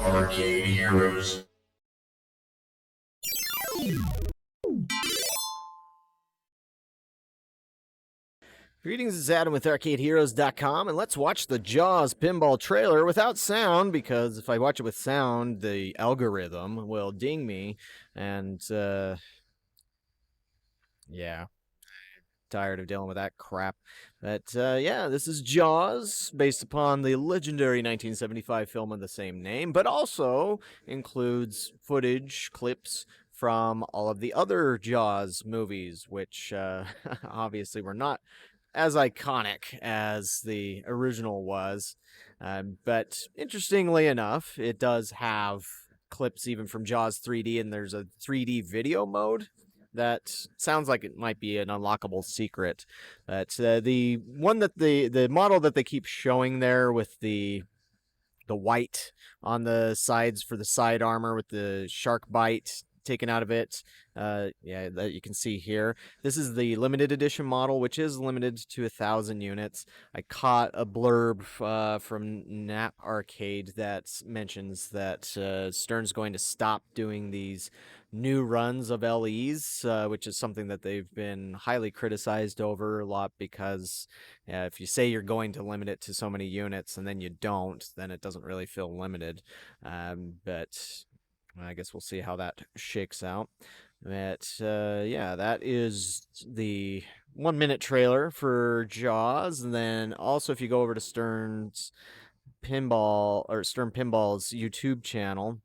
Arcade Heroes. Greetings, it's Adam with ArcadeHeroes.com, and let's watch the Jaws pinball trailer without sound, because if I watch it with sound, the algorithm will ding me, and, yeah, tired of dealing with that crap. But, yeah, this is Jaws, based upon the legendary 1975 film of the same name, but also includes footage, clips from all of the other Jaws movies, which, obviously were not as iconic as the original was. But interestingly enough, it does have clips even from Jaws 3D, and there's a 3D video mode that sounds like it might be an unlockable secret. But the one that the model that they keep showing there with the white on the sides for the side armor with the shark bite taken out of it. Yeah, that you can see here. This is the limited edition model, which is limited to 1,000 units. I caught a blurb from Nap Arcade that mentions that Stern's going to stop doing these new runs of LEs, which is something that they've been highly criticized over a lot, because if you say you're going to limit it to so many units and then you don't, then it doesn't really feel limited. But I guess we'll see how that shakes out. But yeah, that is the 1-minute trailer for Jaws. And then also, if you go over to Stern Pinball's YouTube channel,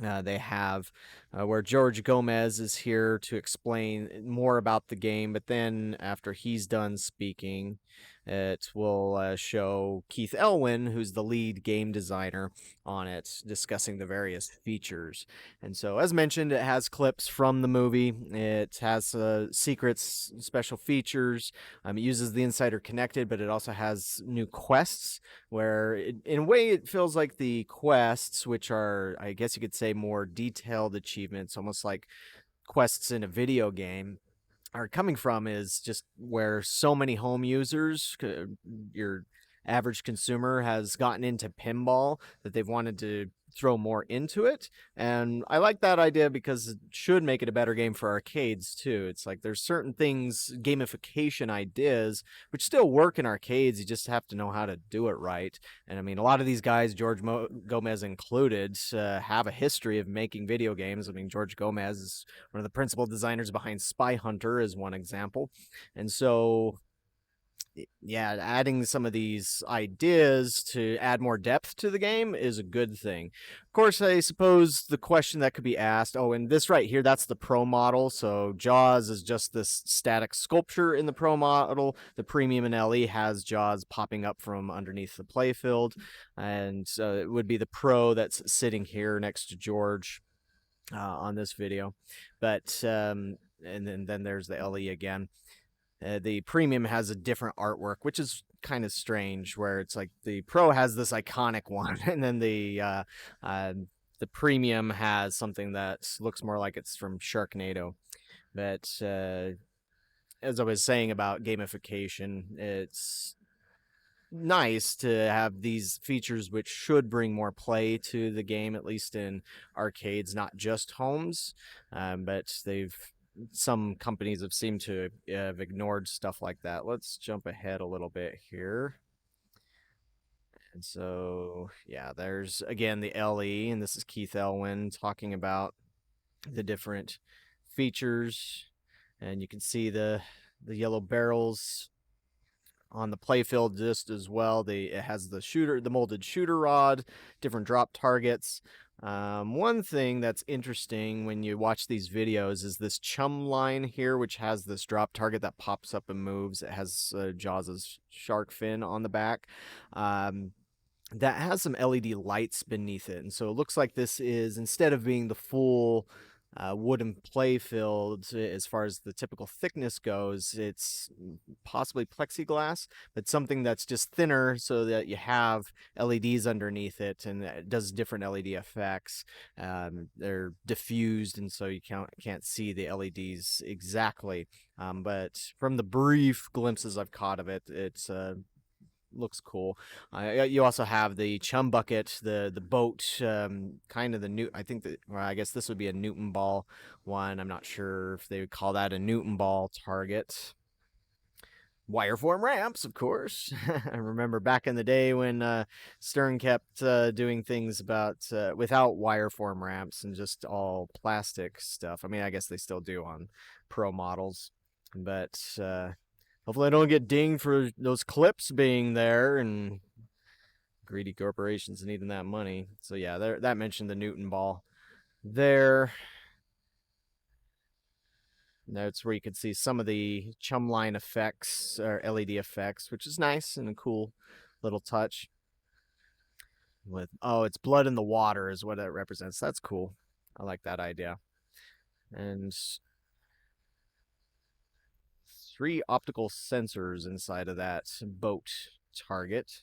they have where George Gomez is here to explain more about the game, but then after he's done speaking, it will show Keith Elwin, who's the lead game designer on it, discussing the various features. And so, as mentioned, it has clips from the movie. It has secrets, special features. It uses the Insider Connected, but it also has new quests, where in a way it feels like the quests, which are, I guess you could say, more detailed achievements, almost like quests in a video game, are coming from is just where so many home users, your average consumer, has gotten into pinball that they've wanted to throw more into it. And I like that idea because it should make it a better game for arcades too. It's like there's certain things, gamification ideas, which still work in arcades. You just have to know how to do it right. And I mean, a lot of these guys, Gomez included, have a history of making video games. I mean, George Gomez is one of the principal designers behind Spy Hunter, is one example. And so, yeah, adding some of these ideas to add more depth to the game is a good thing. Of course, I suppose the question that could be asked, oh, and this right here, that's the Pro model. So Jaws is just this static sculpture in the Pro model. The Premium and LE has Jaws popping up from underneath the playfield. And it would be the Pro that's sitting here next to George on this video. But, and then there's the LE again. The Premium has a different artwork, which is kind of strange, where it's like the Pro has this iconic one, and then the Premium has something that looks more like it's from Sharknado. But as I was saying about gamification, it's nice to have these features which should bring more play to the game, at least in arcades, not just homes. But some companies have seemed to have ignored stuff like that. Let's jump ahead a little bit here. And so, yeah, there's again the LE, and this is Keith Elwin talking about the different features. And you can see the yellow barrels on the playfield just as well. It has the molded shooter rod, different drop targets. One thing that's interesting when you watch these videos is this chum line here, which has this drop target that pops up and moves. It has Jaws' shark fin on the back. That has some LED lights beneath it. And so it looks like this is, instead of being the full wooden playfield, as far as the typical thickness goes, it's possibly plexiglass, but something that's just thinner so that you have LEDs underneath it, and it does different LED effects. They're diffused, and so you can't see the LEDs exactly. But from the brief glimpses I've caught of it, it's looks cool. You also have the chum bucket, the boat, kind of the new. I think that, well, I guess this would be a Newton ball one. I'm not sure if they would call that a Newton ball target. Wireform ramps, of course. I remember back in the day when Stern kept doing things without wireform ramps and just all plastic stuff. I mean, I guess they still do on pro models, but hopefully I don't get dinged for those clips being there and greedy corporations needing that money. So yeah, that mentioned the Newton ball there. That's where you could see some of the chum line effects or LED effects, which is nice and a cool little touch. It's blood in the water is what it represents. That's cool. I like that idea. And 3 optical sensors inside of that boat target.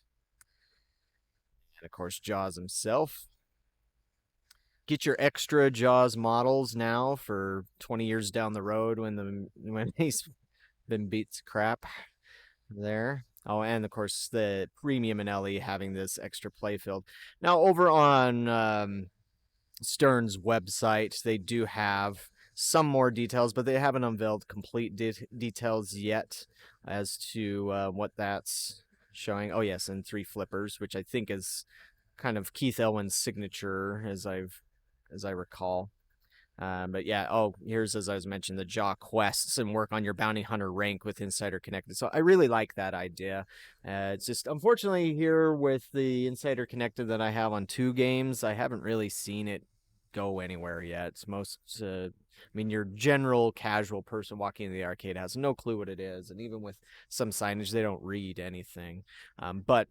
And of course, Jaws himself. Get your extra Jaws models now for 20 years down the road when he's been beat to crap there. Oh, and of course the premium in LE having this extra playfield. Now over on Stern's website, they do have some more details, but they haven't unveiled complete details yet as to what that's showing. Oh yes, and 3 flippers, which I think is kind of Keith Elwin's signature, as I recall. But yeah, here's, as I was mentioning, the Jaw quests and work on your bounty hunter rank with Insider Connected. So I really like that idea. It's just, unfortunately, here with the Insider Connected that I have on 2 games, I haven't really seen it go anywhere yet. Your general casual person walking into the arcade has no clue what it is. And even with some signage, they don't read anything. But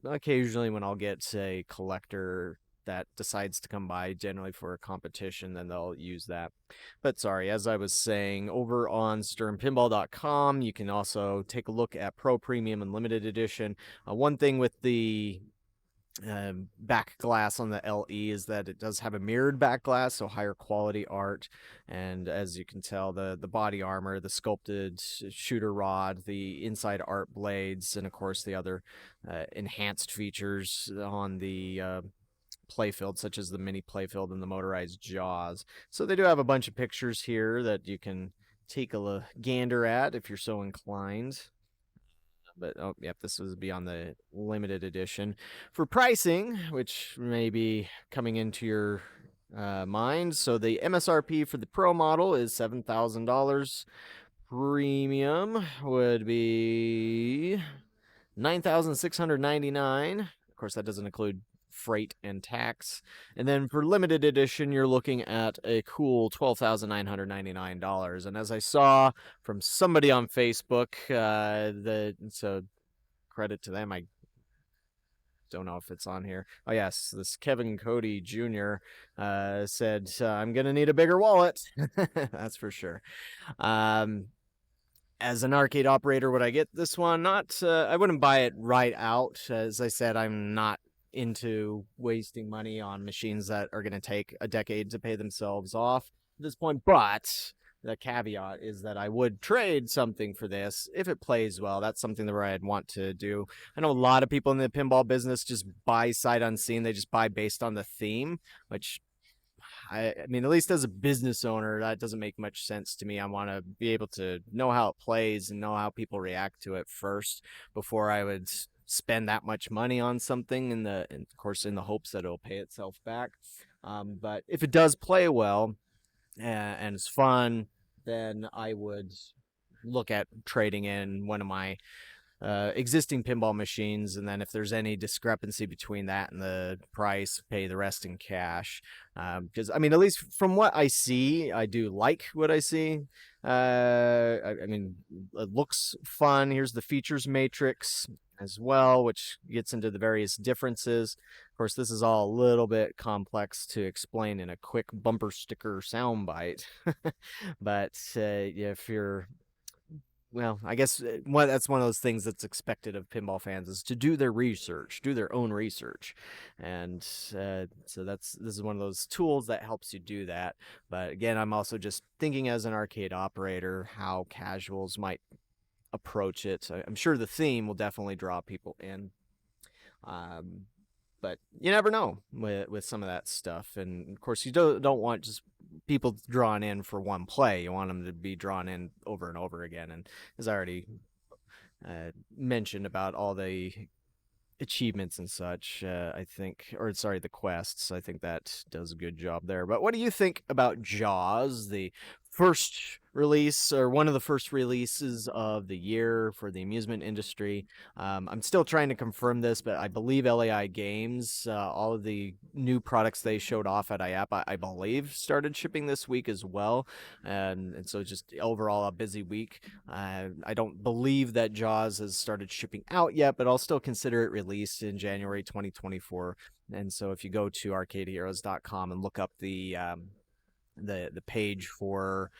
occasionally when I'll get a collector that decides to come by, generally for a competition, then they'll use that. But sorry, as I was saying, over on sternpinball.com, you can also take a look at Pro Premium and Limited Edition. One thing with the back glass on the LE is that it does have a mirrored back glass, so higher quality art. And as you can tell, the body armor, the sculpted shooter rod, the inside art blades, and of course the other enhanced features on the playfield, such as the mini playfield and the motorized Jaws. So they do have a bunch of pictures here that you can take a gander at if you're so inclined. But this would be on the limited edition. For pricing, which may be coming into your mind, so the MSRP for the Pro model is $7,000. Premium would be $9,699. Of course, that doesn't include freight and tax. And then for limited edition, you're looking at a cool $12,999. And as I saw from somebody on Facebook, so credit to them, I don't know if it's on here. Oh yes, this Kevin Cody Jr. Said, I'm gonna need a bigger wallet. That's for sure. As an arcade operator, would I get this one? Not, I wouldn't buy it right out. As I said, I'm not into wasting money on machines that are going to take a decade to pay themselves off at this point. But the caveat is that I would trade something for this if it plays well. That's something that I'd want to do. I know a lot of people in the pinball business just buy sight unseen. They just buy based on the theme, which I mean, at least as a business owner, that doesn't make much sense to me. I want to be able to know how it plays and know how people react to it first before I would spend that much money on something, and of course in the hopes that it'll pay itself back. But if it does play well and it's fun, then I would look at trading in one of my existing pinball machines, and then if there's any discrepancy between that and the price, pay the rest in cash. Because I mean, at least from what I see, I do like what I see. I mean, it looks fun. Here's the features matrix as well, which gets into the various differences. Of course, this is all a little bit complex to explain in a quick bumper sticker soundbite. But if you're, well, I guess that's one of those things that's expected of pinball fans, is to do their research, do their own research. And so this is one of those tools that helps you do that. But again, I'm also just thinking as an arcade operator how casuals might approach it. I'm sure the theme will definitely draw people in. Um, but you never know with some of that stuff. And of course, you don't want just people drawn in for one play. You want them to be drawn in over and over again. And as I already mentioned about all the achievements and such, I think, or sorry, the quests, I think that does a good job there. But what do you think about Jaws, the first release or one of the first releases of the year for the amusement industry? I'm still trying to confirm this, but I believe LAI Games, all of the new products they showed off at IAP, I believe, started shipping this week as well. And so just overall a busy week. I don't believe that Jaws has started shipping out yet, but I'll still consider it released in January 2024. And so if you go to arcadeheroes.com and look up the page for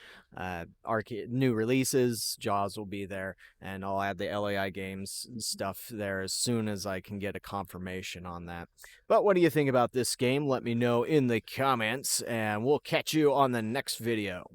arcade new releases, Jaws will be there, and I'll add the LAI Games stuff there as soon as I can get a confirmation on that. But what do you think about this game? Let me know in the comments, and we'll catch you on the next video.